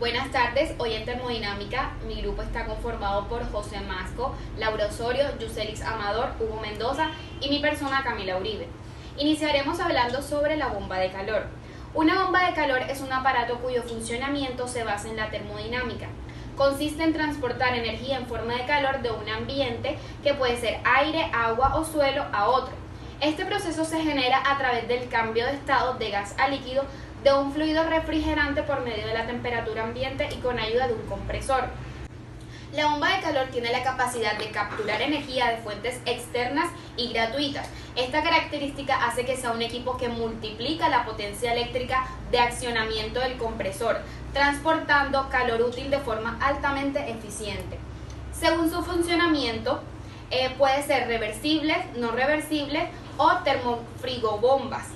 Buenas tardes, hoy en Termodinámica mi grupo está conformado por José Masco, Laura Osorio, Yuselis Amador, Hugo Mendoza y mi persona Camila Uribe. Iniciaremos hablando sobre la bomba de calor. Una bomba de calor es un aparato cuyo funcionamiento se basa en la termodinámica. Consiste en transportar energía en forma de calor de un ambiente, que puede ser aire, agua o suelo, a otro. Este proceso se genera a través del cambio de estado de gas a líquido de un fluido refrigerante por medio de la temperatura ambiente y con ayuda de un compresor. La bomba de calor tiene la capacidad de capturar energía de fuentes externas y gratuitas. Esta característica hace que sea un equipo que multiplica la potencia eléctrica de accionamiento del compresor, transportando calor útil de forma altamente eficiente. Según su funcionamiento, puede ser reversible, no reversible o termofrigobombas.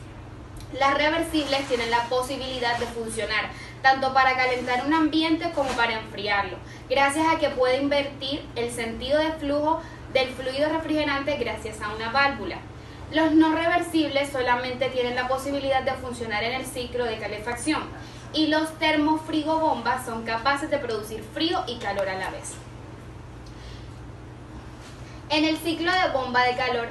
Las reversibles tienen la posibilidad de funcionar tanto para calentar un ambiente como para enfriarlo, gracias a que puede invertir el sentido de flujo del fluido refrigerante gracias a una válvula. Los no reversibles solamente tienen la posibilidad de funcionar en el ciclo de calefacción, y los termofrigobombas son capaces de producir frío y calor a la vez. En el ciclo de bomba de calor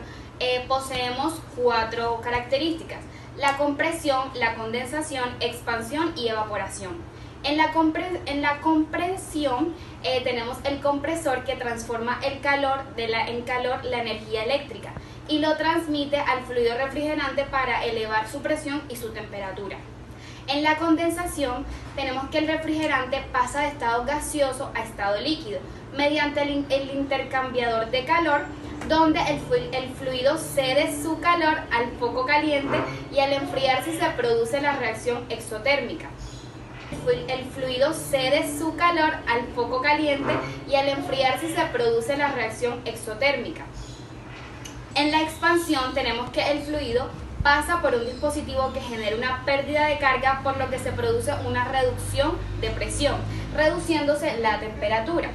poseemos 4 características: la compresión, la condensación, expansión y evaporación. En la compresión tenemos el compresor, que transforma el calor en calor la energía eléctrica y lo transmite al fluido refrigerante para elevar su presión y su temperatura. En la condensación tenemos que el refrigerante pasa de estado gaseoso a estado líquido mediante el intercambiador de calor, donde el fluido cede su calor al foco caliente y al enfriarse se produce la reacción exotérmica. El fluido cede su calor al foco caliente y al enfriarse se produce la reacción exotérmica. En la expansión tenemos que el fluido pasa por un dispositivo que genera una pérdida de carga, por lo que se produce una reducción de presión, reduciéndose la temperatura.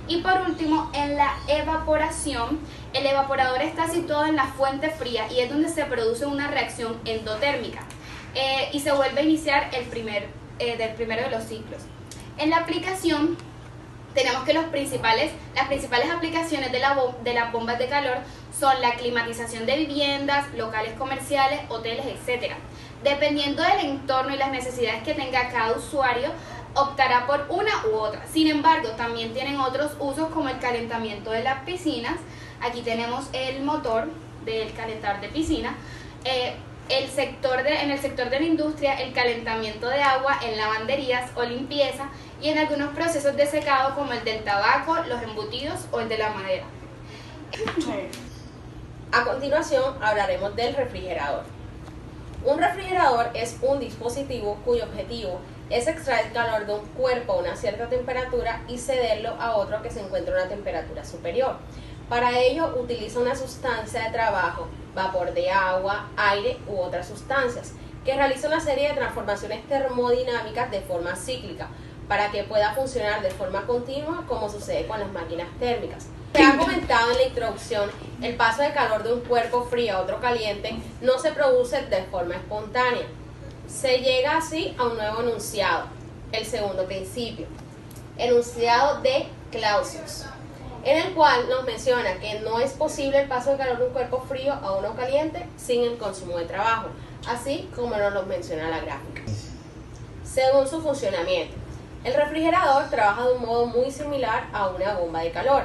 Y por último, en la evaporación, el evaporador está situado en la fuente fría y es donde se produce una reacción endotérmica y se vuelve a iniciar del primero de los ciclos. En la aplicación tenemos que las principales aplicaciones de las bombas de calor son la climatización de viviendas, locales comerciales, hoteles, etc. Dependiendo del entorno y las necesidades que tenga cada usuario, optará por una u otra. Sin embargo, también tienen otros usos, como el calentamiento de las piscinas. Aquí tenemos el motor del calentar de piscina. En el sector de la industria, el calentamiento de agua en lavanderías o limpieza, y en algunos procesos de secado como el del tabaco, los embutidos o el de la madera. A continuación hablaremos del refrigerador. Un refrigerador es un dispositivo cuyo objetivo es extraer calor de un cuerpo a una cierta temperatura y cederlo a otro que se encuentra a una temperatura superior. Para ello utiliza una sustancia de trabajo, vapor de agua, aire u otras sustancias, que realiza una serie de transformaciones termodinámicas de forma cíclica para que pueda funcionar de forma continua, como sucede con las máquinas térmicas. Se ha comentado en la introducción, el paso de calor de un cuerpo frío a otro caliente no se produce de forma espontánea. Se llega así a un nuevo enunciado, el segundo principio, enunciado de Clausius, en el cual nos menciona que no es posible el paso de calor de un cuerpo frío a uno caliente sin el consumo de trabajo, así como nos lo menciona la gráfica. Según su funcionamiento, el refrigerador trabaja de un modo muy similar a una bomba de calor.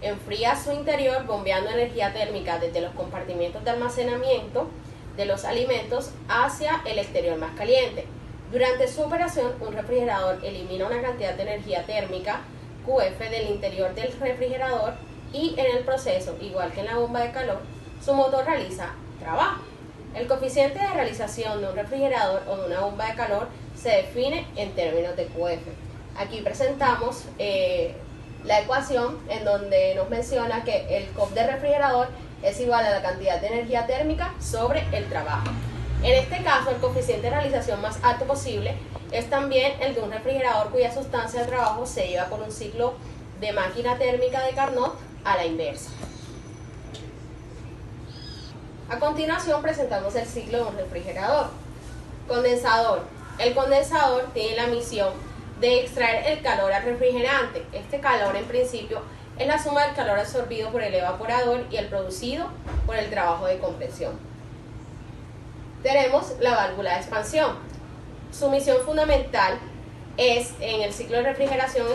Enfría su interior bombeando energía térmica desde los compartimentos de almacenamiento de los alimentos hacia el exterior más caliente. Durante su operación, un refrigerador elimina una cantidad de energía térmica, QF, del interior del refrigerador, y en el proceso, igual que en la bomba de calor, su motor realiza trabajo. El coeficiente de realización de un refrigerador o de una bomba de calor se define en términos de QF. Aquí presentamos la ecuación en donde nos menciona que el COP del refrigerador es igual a la cantidad de energía térmica sobre el trabajo. En este caso, el coeficiente de realización más alto posible es también el de un refrigerador cuya sustancia de trabajo se lleva por un ciclo de máquina térmica de Carnot a la inversa. A continuación presentamos el ciclo de un refrigerador. Condensador. El condensador tiene la misión de extraer el calor al refrigerante. Este calor en principio es la suma del calor absorbido por el evaporador y el producido por el trabajo de compresión. Tenemos la válvula de expansión. Su misión fundamental es, en el ciclo de refrigeración,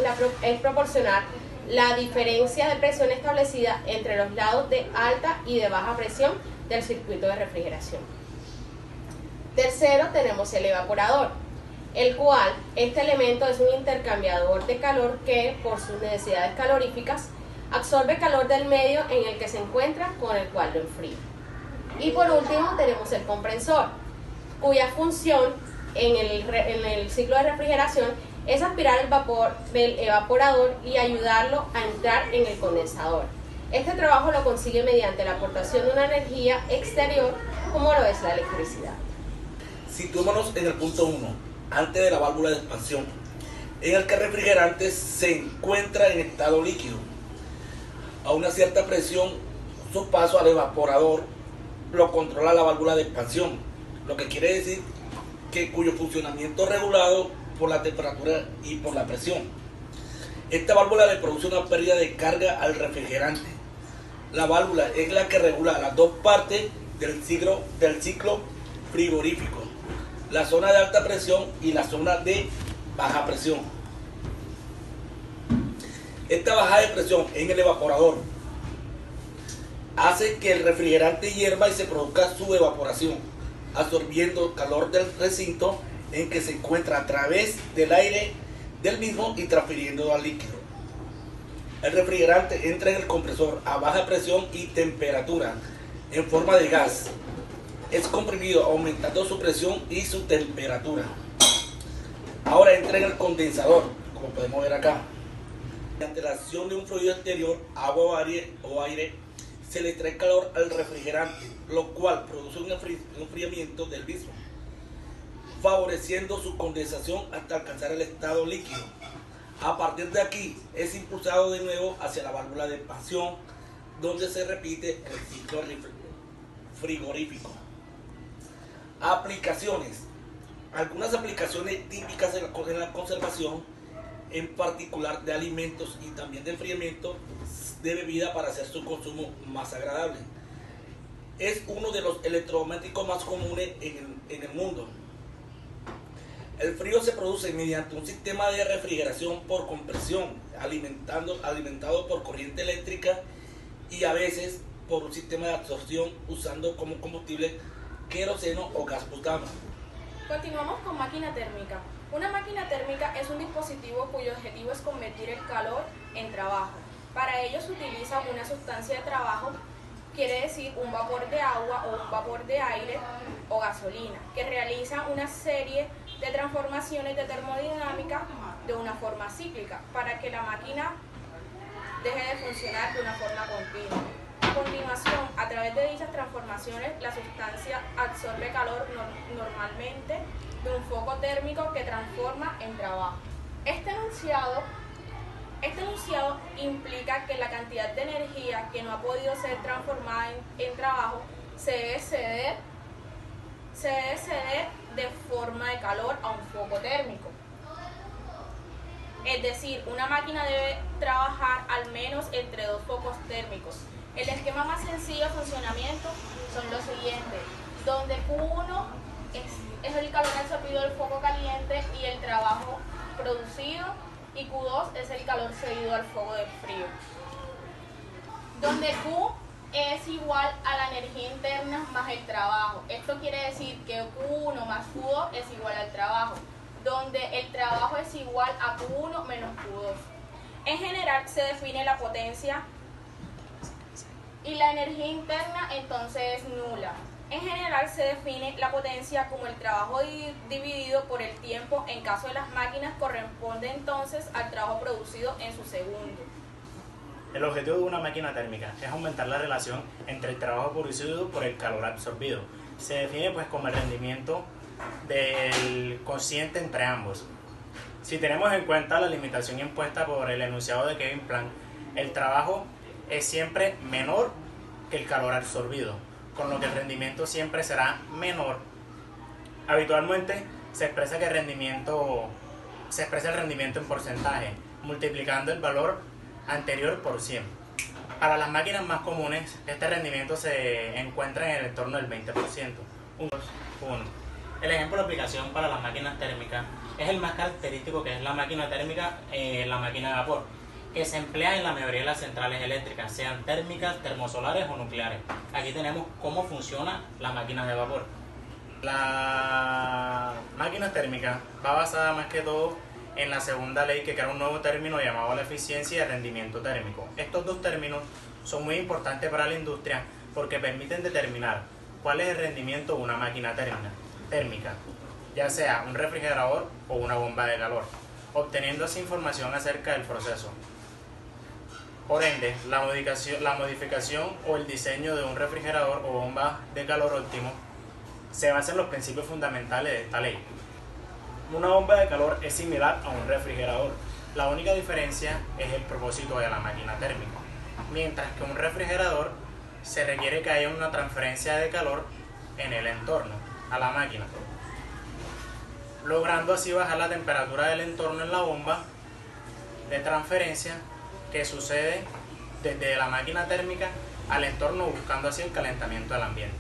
es proporcionar la diferencia de presión establecida entre los lados de alta y de baja presión del circuito de refrigeración. Tercero, tenemos el evaporador, el cual este elemento es un intercambiador de calor que, por sus necesidades caloríficas, absorbe calor del medio en el que se encuentra, con el cual lo enfría. Y por último tenemos el compresor, cuya función en el ciclo de refrigeración es aspirar el vapor del evaporador y ayudarlo a entrar en el condensador. Este trabajo lo consigue mediante la aportación de una energía exterior, como lo es la electricidad. Situémonos en el punto 1, antes de la válvula de expansión, en el que el refrigerante se encuentra en estado líquido. A una cierta presión, su paso al evaporador lo controla la válvula de expansión, lo que quiere decir que cuyo funcionamiento es regulado por la temperatura y por la presión. Esta válvula le produce una pérdida de carga al refrigerante. La válvula es la que regula las dos partes del ciclo frigorífico, la zona de alta presión y la zona de baja presión. Esta bajada de presión en el evaporador hace que el refrigerante hierva y se produzca su evaporación, absorbiendo calor del recinto en que se encuentra a través del aire del mismo y transfiriendo al líquido. El refrigerante entra en el compresor a baja presión y temperatura en forma de gas. Es comprimido aumentando su presión y su temperatura. Ahora entra en el condensador, como podemos ver acá. Mediante la acción de un fluido exterior, agua o aire, se le trae calor al refrigerante, lo cual produce un enfriamiento del mismo, favoreciendo su condensación hasta alcanzar el estado líquido. A partir de aquí es impulsado de nuevo hacia la válvula de expansión, donde se repite el ciclo frigorífico. Aplicaciones. Algunas aplicaciones típicas en la conservación, en particular de alimentos y también de enfriamiento de bebida para hacer su consumo más agradable. Es uno de los electrodomésticos más comunes en el mundo. El frío se produce mediante un sistema de refrigeración por compresión, alimentado por corriente eléctrica y a veces por un sistema de absorción usando como combustible queroseno o gas butano. Continuamos con máquina térmica. Una máquina térmica es un dispositivo cuyo objetivo es convertir el calor en trabajo. Para ello se utiliza una sustancia de trabajo, quiere decir un vapor de agua o un vapor de aire o gasolina, que realiza una serie de transformaciones de termodinámica de una forma cíclica para que la máquina deje de funcionar de una forma continua. A continuación, a través de dichas transformaciones, la sustancia absorbe calor normalmente de un foco térmico que transforma en trabajo. Este enunciado implica que la cantidad de energía que no ha podido ser transformada en trabajo se debe ceder de forma de calor a un foco térmico. Es decir, una máquina debe trabajar al menos entre dos focos térmicos. El esquema más sencillo de funcionamiento son los siguientes, donde Q1 es el calor absorbido del foco caliente y el trabajo producido, y Q2 es el calor cedido al fuego del frío. Donde Q es igual a la energía interna más el trabajo. Esto quiere decir que Q1 más Q2 es igual al trabajo, donde el trabajo es igual a Q1 menos Q2. En general se define la potencia y la energía interna entonces es nula. En general se define la potencia como el trabajo dividido por el tiempo. En caso de las máquinas corresponde entonces al trabajo producido en su segundo. El objetivo de una máquina térmica es aumentar la relación entre el trabajo producido por el calor absorbido. Se define pues como el rendimiento del cociente entre ambos. Si tenemos en cuenta la limitación impuesta por el enunciado de Kevin Planck, el trabajo es siempre menor que el calor absorbido, con lo que el rendimiento siempre será menor. Habitualmente se expresa que el rendimiento se expresa el rendimiento en porcentaje, multiplicando el valor anterior por 100. Para las máquinas más comunes, este rendimiento se encuentra en el entorno del 20%. 1. El ejemplo de aplicación para las máquinas térmicas es el más característico, que es la máquina térmica, la máquina de vapor, que se emplea en la mayoría de las centrales eléctricas, sean térmicas, termosolares o nucleares. Aquí tenemos cómo funciona la máquina de vapor. La máquina térmica va basada más que todo en la segunda ley, que crea un nuevo término llamado la eficiencia y el rendimiento térmico. Estos dos términos son muy importantes para la industria porque permiten determinar cuál es el rendimiento de una máquina térmica, ya sea un refrigerador o una bomba de calor, obteniendo así información acerca del proceso. Por ende, la modificación o el diseño de un refrigerador o bomba de calor óptimo se basa en los principios fundamentales de esta ley. Una bomba de calor es similar a un refrigerador. La única diferencia es el propósito de la máquina térmica. Mientras que un refrigerador se requiere que haya una transferencia de calor en el entorno a la máquina, logrando así bajar la temperatura del entorno en la bomba de transferencia, que sucede desde la máquina térmica al entorno, buscando así el calentamiento del ambiente.